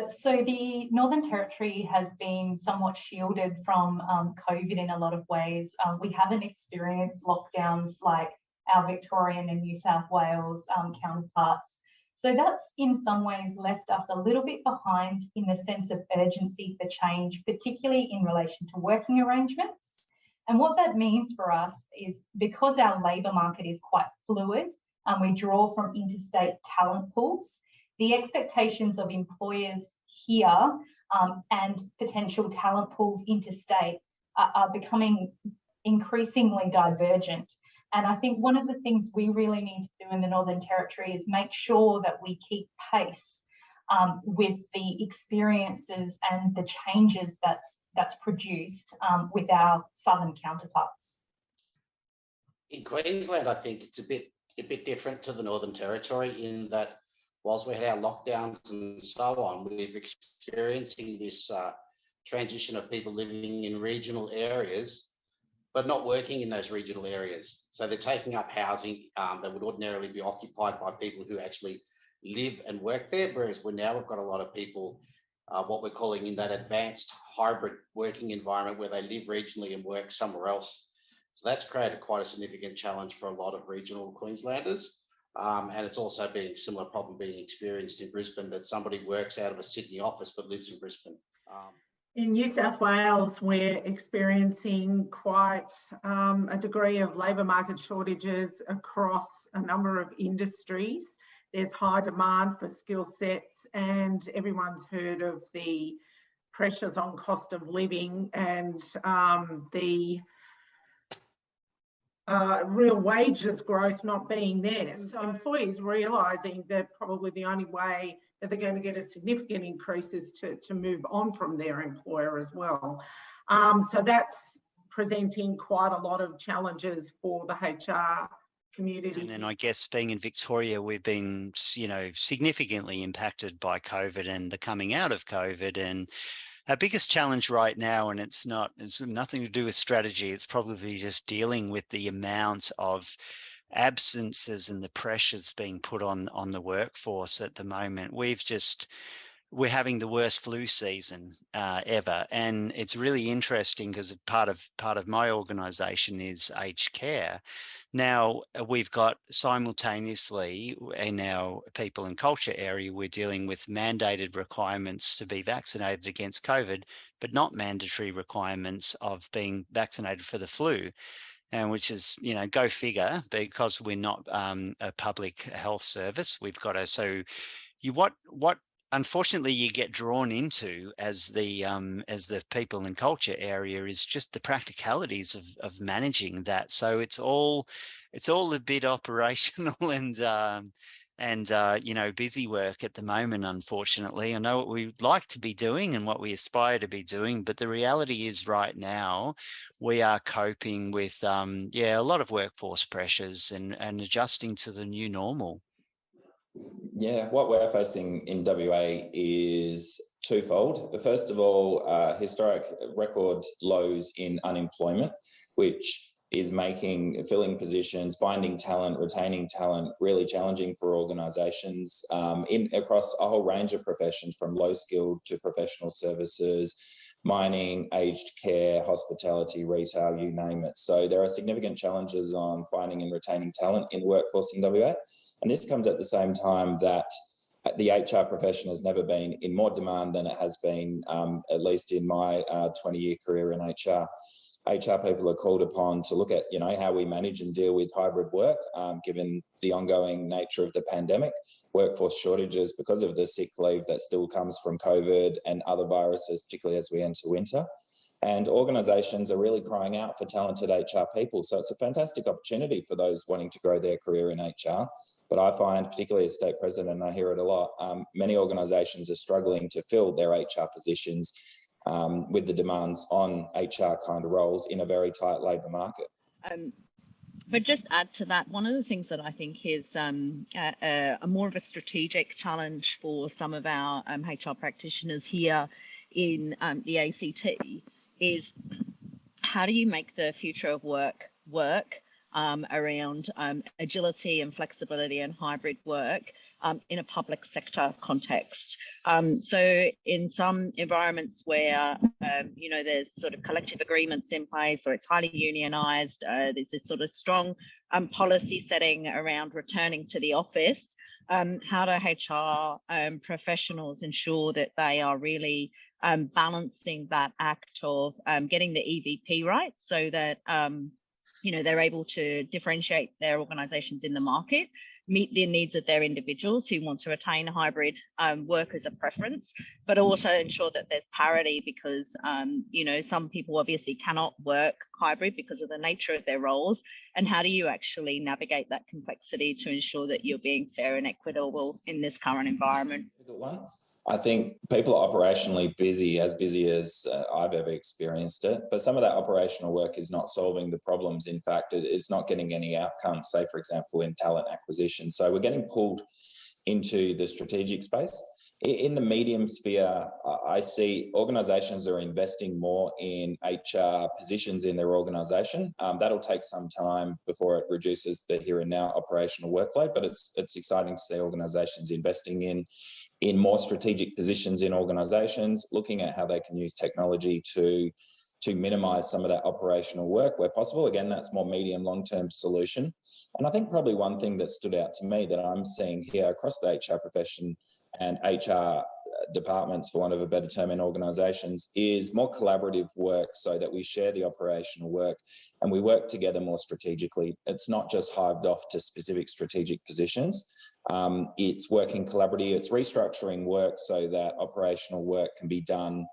So the Northern Territory has been somewhat shielded from COVID in a lot of ways. We haven't experienced lockdowns like our Victorian and New South Wales counterparts. So that's in some ways left us a little bit behind in the sense of urgency for change, particularly in relation to working arrangements. And what that means for us is because our labour market is quite fluid, we draw from interstate talent pools, the expectations of employers here and potential talent pools interstate are becoming increasingly divergent. And I think one of the things we really need to do in the Northern Territory is make sure that we keep pace with the experiences and the changes that's produced with our southern counterparts. In Queensland, I think it's a bit different to the Northern Territory in that whilst we had our lockdowns and so on, we're experiencing this transition of people living in regional areas, but not working in those regional areas. So they're taking up housing that would ordinarily be occupied by people who actually live and work there, whereas we've got a lot of people, what we're calling in that advanced hybrid working environment where they live regionally and work somewhere else. So that's created quite a significant challenge for a lot of regional Queenslanders. And it's also been a similar problem being experienced in Brisbane, that somebody works out of a Sydney office but lives in Brisbane. In New South Wales, we're experiencing quite a degree of labour market shortages across a number of industries. There's high demand for skill sets, and everyone's heard of the pressures on cost of living and the real wages growth not being there. So employees realising that probably the only way that they're going to get a significant increase is to move on from their employer as well. So that's presenting quite a lot of challenges for the HR community. And then I guess being in Victoria, we've been, significantly impacted by COVID and the coming out of COVID. And our biggest challenge right now, and it's nothing to do with strategy, it's probably just dealing with the amounts of absences and the pressures being put on the workforce at the moment. We're having the worst flu season ever, and it's really interesting because part of my organisation is aged care. Now we've got simultaneously in our people and culture area, we're dealing with mandated requirements to be vaccinated against COVID, but not mandatory requirements of being vaccinated for the flu. And which is, go figure, because we're not a public health service. We've got what unfortunately you get drawn into as the people and culture area is just the practicalities of managing that. So it's all a bit operational and busy work at the moment, unfortunately. I know what we'd like to be doing and what we aspire to be doing, but the reality is right now we are coping with a lot of workforce pressures and adjusting to the new normal. Yeah, what we're facing in WA is twofold. First of all, historic record lows in unemployment, which is making filling positions, finding talent, retaining talent really challenging for organisations across a whole range of professions, from low skilled to professional services, mining, aged care, hospitality, retail, you name it. So there are significant challenges on finding and retaining talent in the workforce in WA. And this comes at the same time that the HR profession has never been in more demand than it has been, at least in my 20-year career in HR. HR people are called upon to look at, how we manage and deal with hybrid work, given the ongoing nature of the pandemic, workforce shortages because of the sick leave that still comes from COVID and other viruses, particularly as we enter winter. And organisations are really crying out for talented HR people. So it's a fantastic opportunity for those wanting to grow their career in HR. But I find, particularly as state president, and I hear it a lot, many organisations are struggling to fill their HR positions with the demands on HR kind of roles in a very tight labour market. But just add to that, one of the things that I think is a more of a strategic challenge for some of our HR practitioners here in the ACT is how do you make the future of work around agility and flexibility and hybrid work in a public sector context. So in some environments where, there's sort of collective agreements in place or it's highly unionised, there's this sort of strong policy setting around returning to the office. How do HR professionals ensure that they are really balancing that act of getting the EVP right so that, they're able to differentiate their organisations in the market, meet the needs of their individuals who want to retain hybrid work as a preference, but also ensure that there's parity because, some people obviously cannot work hybrid because of the nature of their roles. And how do you actually navigate that complexity to ensure that you're being fair and equitable in this current environment? I think people are operationally busy as I've ever experienced it, but some of that operational work is not solving the problems. In fact, it's not getting any outcomes, say, for example, in talent acquisition. So we're getting pulled into the strategic space. In the medium sphere, I see organisations are investing more in HR positions in their organisation. That'll take some time before it reduces the here and now operational workload, but it's exciting to see organisations investing in more strategic positions in organisations, looking at how they can use technology to minimise some of that operational work where possible. Again, that's more medium, long-term solution. And I think probably one thing that stood out to me that I'm seeing here across the HR profession and HR departments, for want of a better term, in organisations is more collaborative work so that we share the operational work and we work together more strategically. It's not just hived off to specific strategic positions. It's working collaboratively, it's restructuring work so that operational work can be done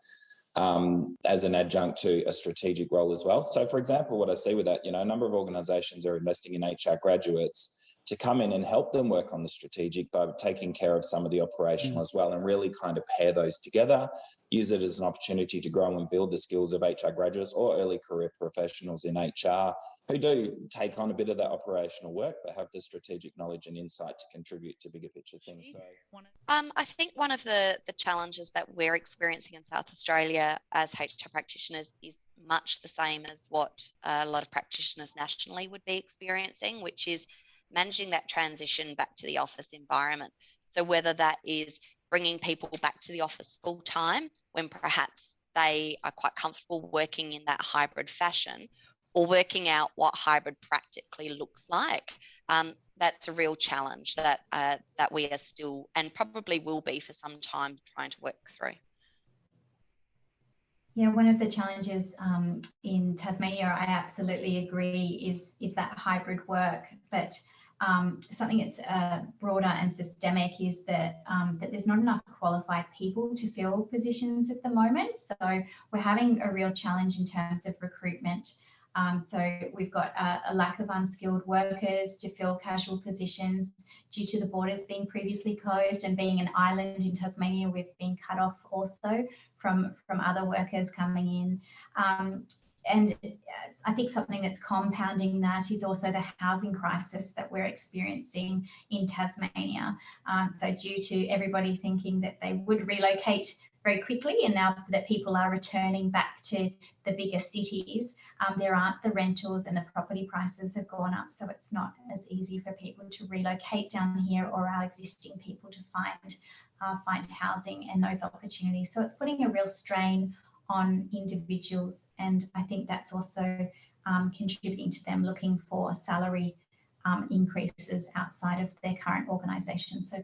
as an adjunct to a strategic role as well. So, for example, what I see with that, a number of organisations are investing in HR graduates to come in and help them work on the strategic by taking care of some of the operational as well, and really kind of pair those together, use it as an opportunity to grow and build the skills of HR graduates or early career professionals in HR who do take on a bit of that operational work but have the strategic knowledge and insight to contribute to bigger picture things. So, I think one of the challenges that we're experiencing in South Australia as HR practitioners is much the same as what a lot of practitioners nationally would be experiencing, which is managing that transition back to the office environment. So whether that is bringing people back to the office full time when perhaps they are quite comfortable working in that hybrid fashion, or working out what hybrid practically looks like, that's a real challenge that we are still, and probably will be for some time, trying to work through. Yeah, one of the challenges in Tasmania, I absolutely agree, is that hybrid work. But something that's broader and systemic is that there's not enough qualified people to fill positions at the moment. So we're having a real challenge in terms of recruitment. So we've got a lack of unskilled workers to fill casual positions due to the borders being previously closed, and being an island in Tasmania, we've been cut off also from other workers coming in. And I think something that's compounding that is also the housing crisis that we're experiencing in Tasmania. So due to everybody thinking that they would relocate very quickly, and now that people are returning back to the bigger cities, there aren't the rentals, and the property prices have gone up. So it's not as easy for people to relocate down here, or our existing people to find housing and those opportunities. So it's putting a real strain on individuals, and I think that's also contributing to them looking for salary increases outside of their current organisation. So